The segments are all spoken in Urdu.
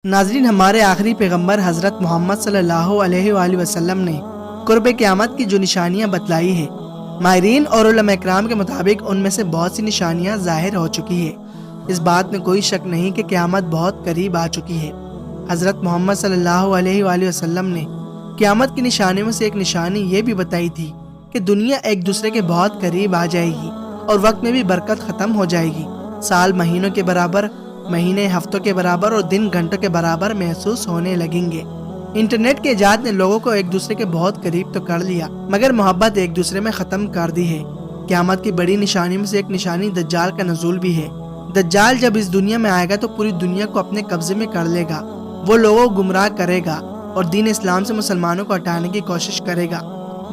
ناظرین، ہمارے آخری پیغمبر حضرت محمد صلی اللہ علیہ وآلہ وسلم نے قرب قیامت کی جو نشانیاں بتلائی ہیں، ماہرین اور علماء اکرام کے مطابق ان میں سے بہت سی نشانیاں ظاہر ہو چکی ہیں۔ اس بات میں کوئی شک نہیں کہ قیامت بہت قریب آ چکی ہے۔ حضرت محمد صلی اللہ علیہ وآلہ وسلم نے قیامت کی نشانیوں میں سے ایک نشانی یہ بھی بتائی تھی کہ دنیا ایک دوسرے کے بہت قریب آ جائے گی اور وقت میں بھی برکت ختم ہو جائے گی۔ سال مہینوں کے برابر، مہینے ہفتوں کے برابر اور دن گھنٹوں کے برابر محسوس ہونے لگیں گے۔ انٹرنیٹ کے ایجاد نے لوگوں کو ایک دوسرے کے بہت قریب تو کر لیا، مگر محبت ایک دوسرے میں ختم کر دی ہے۔ قیامت کی بڑی نشانیوں میں سے ایک نشانی دجال کا نزول بھی ہے۔ دجال جب اس دنیا میں آئے گا تو پوری دنیا کو اپنے قبضے میں کر لے گا۔ وہ لوگوں کو گمراہ کرے گا اور دین اسلام سے مسلمانوں کو ہٹانے کی کوشش کرے گا۔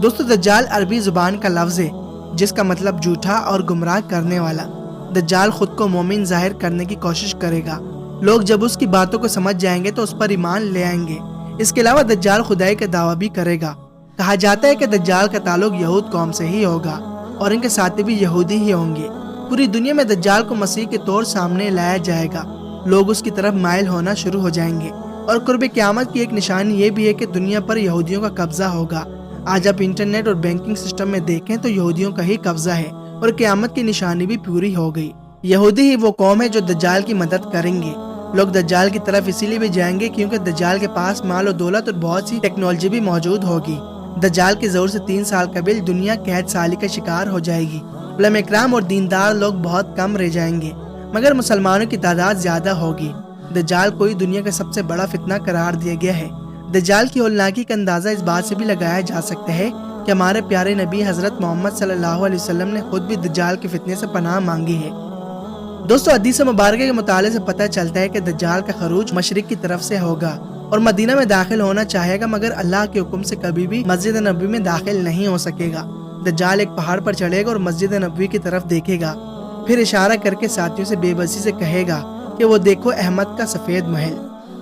دوستو، دجال عربی زبان کا لفظ ہے جس کا مطلب جھوٹا اور گمراہ کرنے والا۔ دجال خود کو مومن ظاہر کرنے کی کوشش کرے گا۔ لوگ جب اس کی باتوں کو سمجھ جائیں گے تو اس پر ایمان لے آئیں گے۔ اس کے علاوہ دجال خدائی کا دعویٰ بھی کرے گا۔ کہا جاتا ہے کہ دجال کا تعلق یہود قوم سے ہی ہوگا اور ان کے ساتھی بھی یہودی ہی ہوں گے۔ پوری دنیا میں دجال کو مسیح کے طور سامنے لایا جائے گا۔ لوگ اس کی طرف مائل ہونا شروع ہو جائیں گے۔ اور قرب قیامت کی ایک نشانی یہ بھی ہے کہ دنیا پر یہودیوں کا قبضہ ہوگا۔ آج آپ انٹرنیٹ اور بینکنگ سسٹم میں دیکھیں تو یہودیوں کا ہی قبضہ ہے اور قیامت کی نشانی بھی پوری ہو گئی۔ یہودی ہی وہ قوم ہے جو دجال کی مدد کریں گے۔ لوگ دجال کی طرف اسی لیے بھی جائیں گے کیونکہ دجال کے پاس مال و دولت اور بہت سی ٹیکنالوجی بھی موجود ہوگی۔ دجال کے ظہور سے 3 سال قبل دنیا قحط سالی کا شکار ہو جائے گی۔ علماء اکرام اور دیندار لوگ بہت کم رہ جائیں گے، مگر مسلمانوں کی تعداد زیادہ ہوگی۔ دجال کو دنیا کا سب سے بڑا فتنہ قرار دیا گیا ہے۔ دجال کی ہولناکی کا اندازہ اس بات سے بھی لگایا جا سکتا ہے کہ ہمارے پیارے نبی حضرت محمد صلی اللہ علیہ وسلم نے خود بھی دجال کے فتنے سے پناہ مانگی ہے۔ دوستو، حدیث مبارکہ کے مطالعے سے پتہ چلتا ہے کہ دجال کا خروج مشرق کی طرف سے ہوگا اور مدینہ میں داخل ہونا چاہے گا، مگر اللہ کے حکم سے کبھی بھی مسجد نبوی میں داخل نہیں ہو سکے گا۔ دجال ایک پہاڑ پر چڑھے گا اور مسجد نبوی کی طرف دیکھے گا، پھر اشارہ کر کے ساتھیوں سے بے بسی سے کہے گا کہ وہ دیکھو احمد کا سفید محل۔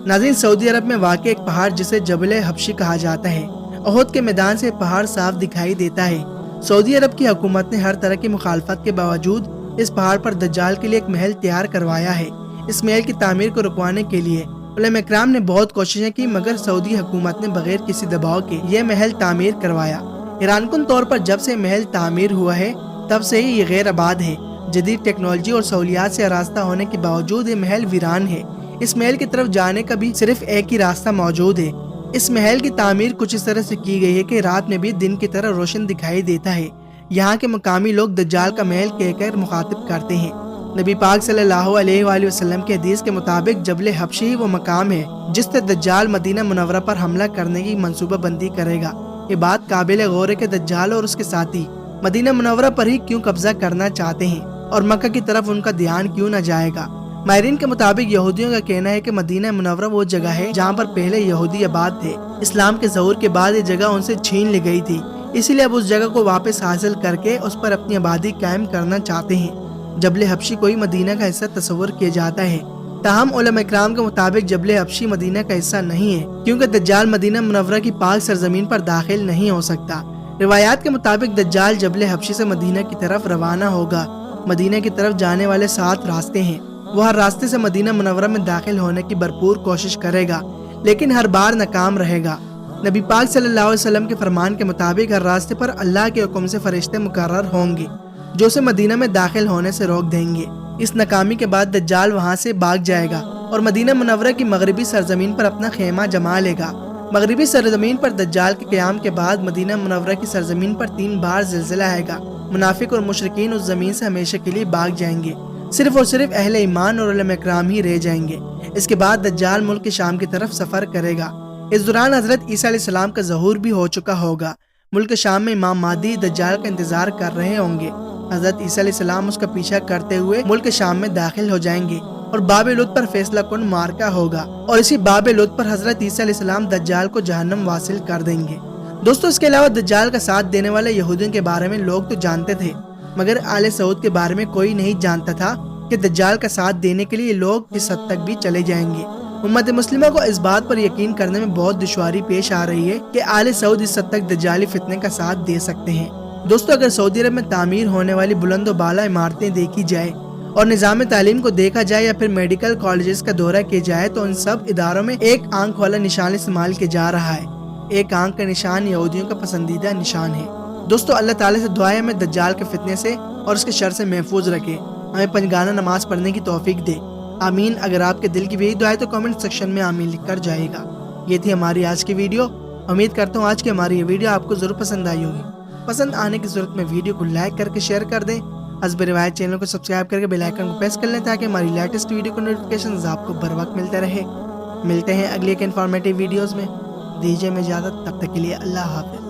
ناظرین، سعودی عرب میں واقع ایک پہاڑ جسے جبل حبشی کہا جاتا ہے، احد کے میدان سے پہاڑ صاف دکھائی دیتا ہے۔ سعودی عرب کی حکومت نے ہر طرح کی مخالفت کے باوجود اس پہاڑ پر دجال کے لیے ایک محل تیار کروایا ہے۔ اس محل کی تعمیر کو رکوانے کے لیے علماء اکرام نے بہت کوششیں کی، مگر سعودی حکومت نے بغیر کسی دباؤ کے یہ محل تعمیر کروایا۔ حیران کن طور پر جب سے محل تعمیر ہوا ہے تب سے ہی یہ غیر آباد ہے۔ جدید ٹیکنالوجی اور سہولیات سے آراستہ ہونے کے باوجود یہ محل ویران ہے۔ اس محل کی طرف جانے کا بھی صرف ایک ہی راستہ موجود ہے۔ اس محل کی تعمیر کچھ اس طرح سے کی گئی ہے کہ رات میں بھی دن کی طرح روشن دکھائی دیتا ہے۔ یہاں کے مقامی لوگ دجال کا محل کہہ کر مخاطب کرتے ہیں۔ نبی پاک صلی اللہ علیہ وآلہ وسلم کے حدیث کے مطابق جبل حبشی ہی وہ مقام ہے جس سے دجال مدینہ منورہ پر حملہ کرنے کی منصوبہ بندی کرے گا۔ یہ بات قابل غور ہے کہ دجال اور اس کے ساتھی مدینہ منورہ پر ہی کیوں قبضہ کرنا چاہتے ہیں اور مکہ کی طرف ان کا دھیان کیوں نہ جائے گا۔ ماہرین کے مطابق یہودیوں کا کہنا ہے کہ مدینہ منورہ وہ جگہ ہے جہاں پر پہلے یہودی آباد تھے۔ اسلام کے ظہور کے بعد یہ جگہ ان سے چھین لی گئی تھی، اسی لیے اب اس جگہ کو واپس حاصل کر کے اس پر اپنی آبادی قائم کرنا چاہتے ہیں۔ جبل حبشی کوئی مدینہ کا حصہ تصور کیا جاتا ہے، تاہم علماء اکرام کے مطابق جبل حبشی مدینہ کا حصہ نہیں ہے کیونکہ دجال مدینہ منورہ کی پاک سرزمین پر داخل نہیں ہو سکتا۔ روایات کے مطابق دجال جبل حبشی سے مدینہ کی طرف روانہ ہوگا۔ مدینہ کی طرف جانے والے 7 راستے ہیں۔ وہ ہر راستے سے مدینہ منورہ میں داخل ہونے کی بھرپور کوشش کرے گا، لیکن ہر بار ناکام رہے گا۔ نبی پاک صلی اللہ علیہ وسلم کے فرمان کے مطابق ہر راستے پر اللہ کے حکم سے فرشتے مقرر ہوں گے جو اسے مدینہ میں داخل ہونے سے روک دیں گے۔ اس ناکامی کے بعد دجال وہاں سے بھاگ جائے گا اور مدینہ منورہ کی مغربی سرزمین پر اپنا خیمہ جما لے گا۔ مغربی سرزمین پر دجال کے قیام کے بعد مدینہ منورہ کی سرزمین پر 3 بار زلزلہ آئے گا۔ منافق اور مشرکین اس زمین سے ہمیشہ کے لیے بھاگ جائیں گے، صرف اور صرف اہل ایمان اور علماء اکرام ہی رہ جائیں گے۔ اس کے بعد دجال ملک شام کی طرف سفر کرے گا۔ اس دوران حضرت عیسیٰ علیہ السلام کا ظہور بھی ہو چکا ہوگا۔ ملک شام میں امام مہدی دجال کا انتظار کر رہے ہوں گے۔ حضرت عیسیٰ علیہ السلام اس کا پیچھا کرتے ہوئے ملک شام میں داخل ہو جائیں گے اور باب لد پر فیصلہ کن معرکہ ہوگا، اور اسی باب لد پر حضرت عیسیٰ علیہ السلام دجال کو جہنم واصل کر دیں گے۔ دوستو، اس کے علاوہ دجال کا ساتھ دینے والے یہودیوں کے بارے میں لوگ تو جانتے تھے، مگر آل سعود کے بارے میں کوئی نہیں جانتا تھا کہ دجال کا ساتھ دینے کے لیے لوگ اس حد تک بھی چلے جائیں گے۔ امت مسلمہ کو اس بات پر یقین کرنے میں بہت دشواری پیش آ رہی ہے کہ آل سعود اس حد تک دجالی فتنے کا ساتھ دے سکتے ہیں۔ دوستو، اگر سعودی عرب میں تعمیر ہونے والی بلند و بالا عمارتیں دیکھی جائے اور نظام تعلیم کو دیکھا جائے یا پھر میڈیکل کالجز کا دورہ کیا جائے تو ان سب اداروں میں ایک آنکھ والا نشان استعمال کیا جا رہا ہے۔ ایک آنکھ کا نشان یہودیوں کا پسندیدہ نشان ہے۔ دوستو اللہ تعالیٰ سے دعا ہے ہمیں دجال کے فتنے سے اور اس کے شر سے محفوظ رکھے، ہمیں پنجگانہ نماز پڑھنے کی توفیق دے، آمین۔ اگر آپ کے دل کی بھی دعا ہے تو کامنٹ سیکشن میں آمین لکھ کر جائے گا۔ یہ تھی ہماری آج کی ویڈیو۔ امید کرتا ہوں آج کی ہماری یہ ویڈیو آپ کو ضرور پسند آئی ہوگی۔ پسند آنے کی صورت میں ویڈیو کو لائک کر کے شیئر کر دیں، حسب روایت چینل کو سبسکرائب کر کے بیل آئیکن کو پریس کر لیں تاکہ ہماری لیٹسٹ ویڈیو کو نوٹیفیکیشنز آپ کو بر وقت ملتے رہے۔ ملتے ہیں اگلی ایک انفارمیٹیو ویڈیوز میں، دیجیے میں اجازت، تب تک کے لیے اللہ حافظ۔